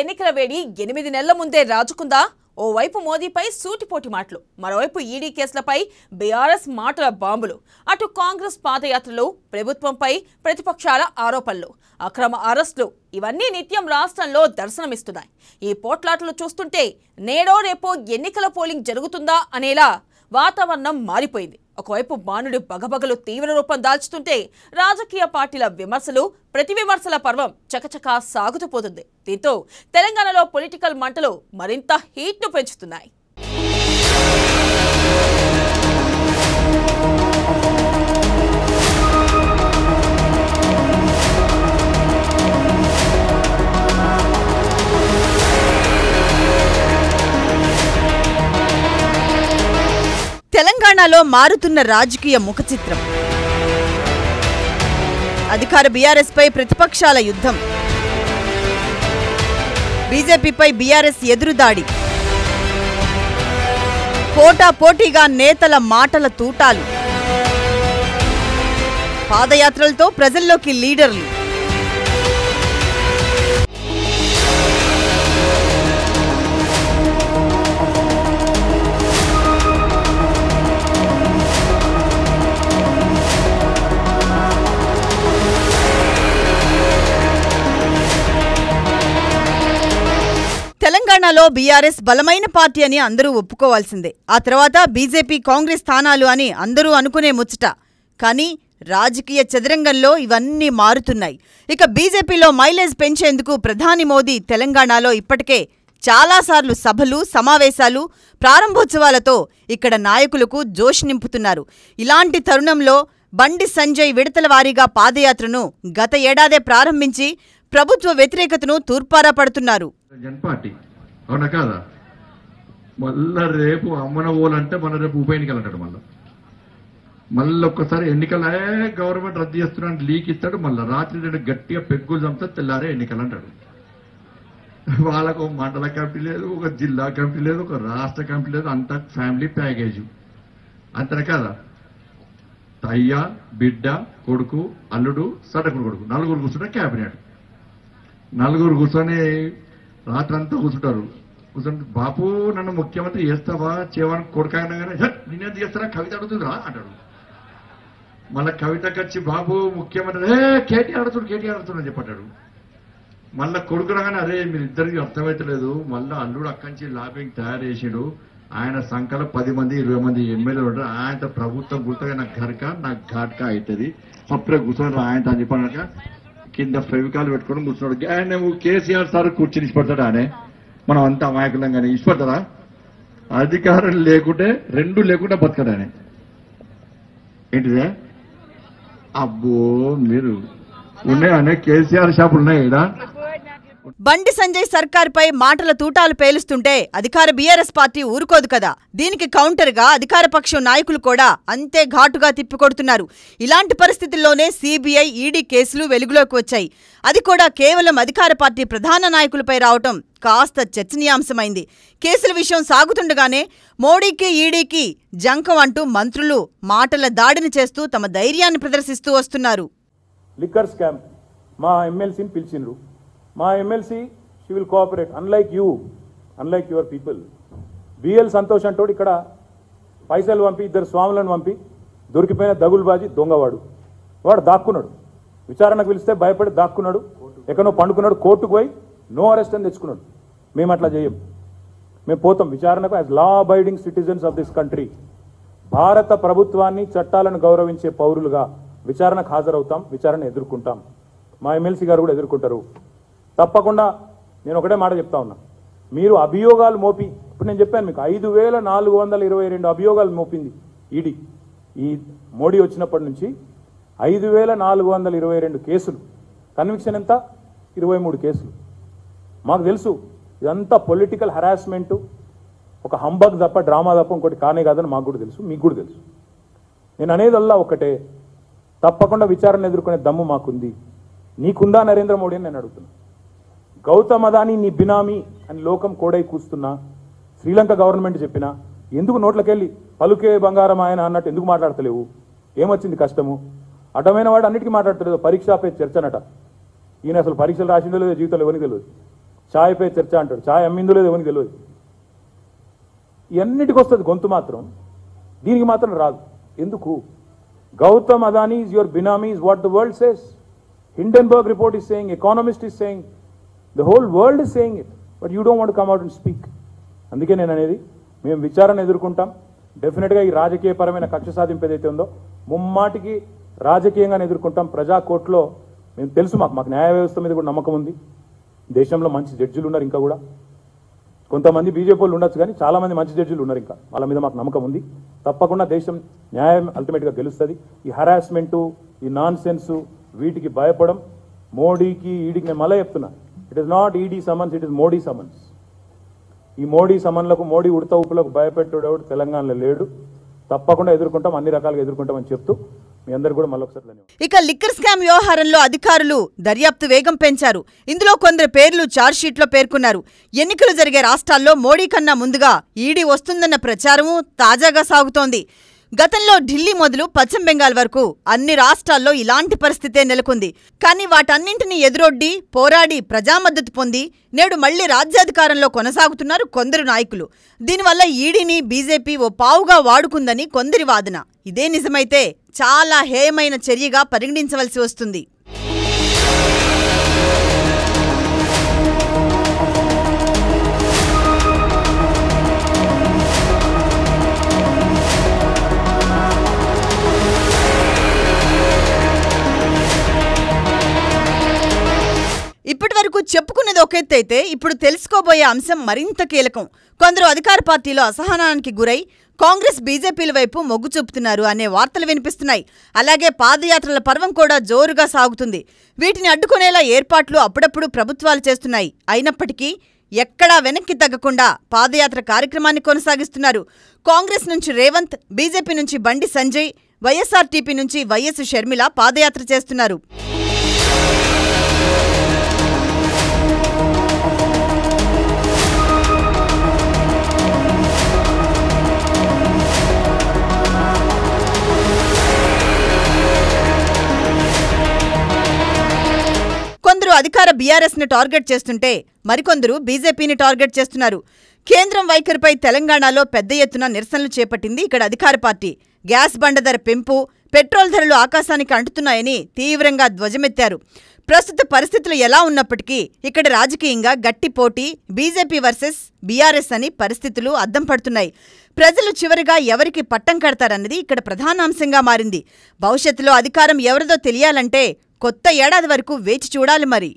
ఎన్నికల వేడి 8 నెలల ముందే రాజుకుందా? ఓవైపు మోదీపై సూటిపోటి మాటలు, మరోవైపు ఈడీ కేసులపై బీఆర్ఎస్ మాటల బాంబులు. అటు కాంగ్రెస్ పాదయాత్రలు, ప్రభుత్వంపై ప్రతిపక్షాల ఆరోపణలు, అక్రమ అరెస్టులు ఇవన్నీ నిత్యం రాష్ట్రంలో దర్శనమిస్తున్నాయి. ఈ పోట్లాటలు చూస్తుంటే నేడో రేపో ఎన్నికల పోలింగ్ జరుగుతుందా అనేలా వాతావరణం మారిపోయింది. ఒకవైపు బాణుడి బగబగలు తీవ్ర రూపం దాల్చుతుంటే రాజకీయ పార్టీల విమర్శలు, ప్రతి విమర్శల పర్వం చకచకా సాగుతూ పోతుంది. దీంతో తెలంగాణలో పొలిటికల్ మంటలు మరింత హీట్ను పెంచుతున్నాయి. తెలంగాణలో మారుతున్న రాజకీయ ముఖచిత్రం. అధికార బీఆర్ఎస్ పై ప్రతిపక్షాల యుద్ధం, బీజేపీపై బీఆర్ఎస్ ఎదురుదాడి, పోటాపోటీగా నేతల మాటల తూటాలు, పాదయాత్రలతో ప్రజల్లోకి లీడర్లు. తెలంగాణలో బీఆర్ఎస్ బలమైన పార్టీ అని అందరూ ఒప్పుకోవాల్సిందే. ఆ తర్వాత బీజేపీ, కాంగ్రెస్ స్థానాలు అని అందరూ అనుకునే ముచ్చట. కానీ రాజకీయ చదరంగంలో ఇవన్నీ మారుతున్నాయి. ఇక బీజేపీలో మైలేజ్ పెంచేందుకు ప్రధాని మోదీ తెలంగాణలో ఇప్పటికే చాలాసార్లు సభలు, సమావేశాలు, ప్రారంభోత్సవాలతో ఇక్కడ నాయకులకు జోష్ నింపుతున్నారు. ఇలాంటి తరుణంలో బండి సంజయ్ విడతల వారీగా పాదయాత్రను గత ఏడాదే ప్రారంభించి ప్రభుత్వ వ్యతిరేకతను తూర్పారా పడుతున్నారు. జనపార్టీ అవునా కాదా? మళ్ళా రేపు అమ్మన ఓలంటే మన రేపు ఉప ఎన్నికలు అంటాడు. మళ్ళీ ఒక్కసారి ఎన్నికలు గవర్నమెంట్ రద్దు చేస్తున్నాడు, లీక్ ఇస్తాడు. మళ్ళీ రాత్రి రెండు గట్టిగా పెగ్గులు చంపుతా తెల్లారే ఎన్నికలు అంటాడు. వాళ్ళకు మండల కమిటీ లేదు, ఒక జిల్లా కమిటీ లేదు, ఒక రాష్ట్ర కమిటీ లేదు, అంతా ఫ్యామిలీ ప్యాకేజ్ అంతనే కాదా? అయ్య, బిడ్డ, కొడుకు, అల్లుడు, సడకుడు కొడుకు, నలుగురు కూర్చుంటే క్యాబినెట్. నలుగురు కూర్చొని రాత్రంతా కూర్చుంటారు. కూర్చొని బాపు నన్ను ముఖ్యమంత్రి చేస్తావా చేయవని కొడుకనగానే నేనేం చేస్తారా కవిత అడుగుతుందిరా అంటాడు. మళ్ళీ కవితకి వచ్చి బాబు ముఖ్యమంత్రి కేటీఆర్ అడుగుతున్నాడు చెప్పాడు. మళ్ళీ కొడుకు రాగానే అరే మీరిద్దరికి అర్థమైతలేదు. మళ్ళీ అల్లుడు అక్కడి నుంచి లాబింగ్ తయారు చేసాడు. ఆయన సంఖ్యలో 10 మంది 20 మంది ఎమ్మెల్యేలు ఉంటారు. ఆయనతో ప్రభుత్వం గుర్తుగా నాకు గరక నాకు ఘాట్గా అవుతుంది, సపరేట్ కూర్చొని ఆయనతో అని చెప్పాక కింద ఫెవికాలు పెట్టుకుని కూర్చున్నాడు. ఆయన కేసీఆర్ సార్ కూర్చొని ఇష్టపడతాడు. ఆయన మనం అంతా అమాయకులం కానీ ఇష్టపడతారా? అధికారం లేకుంటే రెండు లేకుండా బతకడు ఆయన. ఏంటిదే? అబ్బో మీరు ఉన్నాయనే కేసీఆర్ షాపులు ఉన్నాయి ఇక్కడ. బండి సంజయ్ సర్కార్పై మాటల తూటాలు పేలుస్తుంటే అధికార బీఆర్ఎస్ పార్టీ ఊరుకోదు కదా. దీనికి కౌంటర్గా అధికార పక్షం నాయకులు కూడా అంతే ఘాటుగా తిప్పికొడుతున్నారు. ఇలాంటి పరిస్థితుల్లోనే సీబీఐ, ఈడీ కేసులు వెలుగులోకి వచ్చాయి. అది కూడా కేవలం అధికార పార్టీ ప్రధాన నాయకులపై రావటం కాస్త చర్చనీయాంశమైంది. కేసుల విషయం సాగుతుండగానే మోడీకి, ఈడీకి జంకం అంటూ మంత్రులు మాటల దాడిని చేస్తూ తమ ధైర్యాన్ని ప్రదర్శిస్తూ వస్తున్నారు. లిక్కర్ స్కామ్ మా ఎమ్మెల్సీని పిలిచిండ్రు. మా MLC she will cooperate unlike your people. B L Santosh అంటోడు ఇక్కడ పైసలు పంపి 2 స్వాములను పంపి దొరికిపోయిన దగులుబాజీ దొంగవాడు. వాడు దాక్కున్నాడు. విచారణకు పిలిస్తే భయపడి దాక్కున్నాడు. ఎక్కడో పండుకున్నాడు. కోర్టుకు పోయి నో అరెస్ట్ అని తెచ్చుకున్నాడు. మేము అట్లా చేయం. మేము పోతాం విచారణకు as law abiding citizens of this country. భారత ప్రభుత్వాన్ని, చట్టాలను గౌరవించే పౌరులుగా విచారణకు హాజరవుతాం, విచారణ ఎదుర్కొంటాం. మా ఎమ్మెల్సీ గారు కూడా ఎదుర్కొంటారు తప్పకుండా. నేను ఒకటే మాట చెప్తా ఉన్నా, మీరు అభియోగాలు మోపి, ఇప్పుడు నేను చెప్పాను మీకు 5422 అభియోగాలు మోపింది ఈడీ. ఈ మోడీ వచ్చినప్పటి నుంచి 5422 కేసులు. కన్విక్షన్ ఎంత? 23 కేసులు. మాకు తెలుసు ఇదంతా పొలిటికల్ హరాస్మెంటు, ఒక హంబగ్ తప్ప, డ్రామా తప్ప ఇంకోటి కానే కాదని మాకు కూడా తెలుసు, మీకు కూడా తెలుసు. నేను అనేదల్లా ఒకటే, తప్పకుండా విచారణ ఎదుర్కొనే దమ్ము మాకుంది. నీకుందా నరేంద్ర మోడీ అని నేను అడుగుతున్నా. గౌతమ్ అదానీ నీ బినామీ అని లోకం కోడై కూస్తున్నా, శ్రీలంక గవర్నమెంట్ చెప్పినా ఎందుకు నోట్లకెళ్ళి పలుకే బంగారం ఆయన అన్నట్టు ఎందుకు మాట్లాడతలేవు? ఏమొచ్చింది కష్టము? అడ్డమైన వాడు అన్నిటికీ మాట్లాడతలేదు. పరీక్ష పే చర్చనట. ఈయన అసలు పరీక్షలు రాసిందో లేదో జీవితంలో ఎవరికి తెలియదు. ఛాయ్ పై చర్చ అంటాడు. ఛాయ్ అమ్మిందో లేదో ఎవరికి తెలియదు. ఇవన్నిటికి వస్తుంది గొంతు, మాత్రం దీనికి మాత్రం రాదు. ఎందుకు? గౌతమ్ అదానీ ఈజ్ యువర్ బినామీ is what the world says. Hindenburg report is saying, Economist is saying, the whole world is saying it, but you don't want to come out and speak. అందుకే నేను అనేది, మేము విచారణ ఎదుర్కొంటాం. డెఫినెట్గా ఈ రాజకీయపరమైన కక్ష సాధింపు ఏదైతే ఉందో ముమ్మాటికి రాజకీయంగానే ఎదుర్కొంటాం. ప్రజా కోర్టులో మేము తెలుసు, మాకు న్యాయ వ్యవస్థ మీద కూడా నమ్మకం ఉంది. దేశంలో మంచి జడ్జిలు ఉన్నారు. ఇంకా కూడా కొంతమంది బీజేపీ వాళ్ళు ఉండొచ్చు, కానీ చాలామంది మంచి జడ్జిలు ఉన్నారు. ఇంకా వాళ్ళ మీద మాకు నమ్మకం ఉంది. తప్పకుండా దేశం న్యాయం అల్టిమేట్గా గెలుస్తుంది. ఈ హరాస్మెంటు, ఈ నాన్ సెన్సు, వీటికి భయపడం మోడీకి ఈడీకి నేను మళ్ళీ చెప్తున్నా, it is not ED summons, it is Modi summons. ఈ మోడీ సమన్లకు, మోడీ ఉడత ఊపులకు భయపెట్టేవాడు తెలంగాణలో లేడు. తప్పకుండా ఎదుర్కొంటాం, అన్ని రకాలుగా ఎదుర్కొంటామని చెప్తూ మీ అందరు కూడా మళ్ళొకసారి ధన్యవాదాలు. ఇక లిక్కర్ స్కామ్ వ్యవహారంలో అధికారులు దర్యాప్తు వేగం పెంచారు. ఇందులో కొందరు పేర్లు ఛార్జ్షీట్లో పేర్కొన్నారు. ఎన్నికలు జరిగే రాష్ట్రాల్లో మోడీ కన్నా ముందుగా ఈడీ వస్తుందన్న ప్రచారమూ తాజాగా సాగుతోంది. గతంలో ఢిల్లీ మొదలు పశ్చిమ బెంగాల్ వరకు అన్ని రాష్ట్రాల్లో ఇలాంటి పరిస్థితే నెలకొంది. కానీ వాటన్నింటినీ ఎదురొడ్డి పోరాడి ప్రజామద్దతు పొంది నేడు మళ్లీ రాజ్యాధికారంలో కొనసాగుతున్నారు కొందరు నాయకులు. దీనివల్ల ఈడీని బీజేపీ ఓ పావుగా వాడుకుందని కొందరి వాదన. ఇదే నిజమైతే చాలా హేయమైన చర్యగా పరిగణించవలసి వస్తుంది. ఇప్పటి వరకు చెప్పుకున్నది ఒక ఎత్తైతే ఇప్పుడు తెలుసుకోబోయే అంశం మరింత కీలకం. కొందరు అధికార పార్టీలో అసహనానికి గురై కాంగ్రెస్ బీజేపీల వైపు మొగ్గు చూపుతున్నారు అనే వార్తలు వినిపిస్తున్నాయి. అలాగే పాదయాత్రల పర్వం కూడా జోరుగా సాగుతుంది. వీటిని అడ్డుకునేలా ఏర్పాట్లు అప్పుడప్పుడు ప్రభుత్వాలు చేస్తున్నాయి. అయినప్పటికీ ఎక్కడా వెనక్కి తగ్గకుండా పాదయాత్ర కార్యక్రమాన్ని కొనసాగిస్తున్నారు. కాంగ్రెస్ నుంచి రేవంత్, బీజేపీ నుంచి బండి సంజయ్, వైఎస్ఆర్టీపీ నుంచి వైఎస్ షర్మిల పాదయాత్ర చేస్తున్నారు. కొందరు అధికార బీఆర్ఎస్ ని టార్గెట్ చేస్తుంటే మరికొందరు బీజేపీని టార్గెట్ చేస్తున్నారు. కేంద్రం వైఖరిపై తెలంగాణలో పెద్ద ఎత్తున నిరసనలు చేపట్టింది ఇక్కడ అధికార పార్టీ. గ్యాస్ బండ ధర పెంపు, పెట్రోల్ ధరలు ఆకాశానికి అంటున్నాయని తీవ్రంగా ధ్వజమెత్తారు. ప్రస్తుత పరిస్థితులు ఎలా ఉన్నప్పటికీ ఇక్కడ రాజకీయంగా గట్టి పోటీ బీజేపీ వర్సెస్ బీఆర్ఎస్ అని పరిస్థితులు అద్దం పడుతున్నాయి. ప్రజలు చివరిగా ఎవరికి పట్టం కడతారన్నది ఇక్కడ ప్రధానాంశంగా మారింది. భవిష్యత్తులో అధికారం ఎవరిదో తెలియాలంటే కొత్త ఏడాది వరకు వేచి చూడాలి మరి.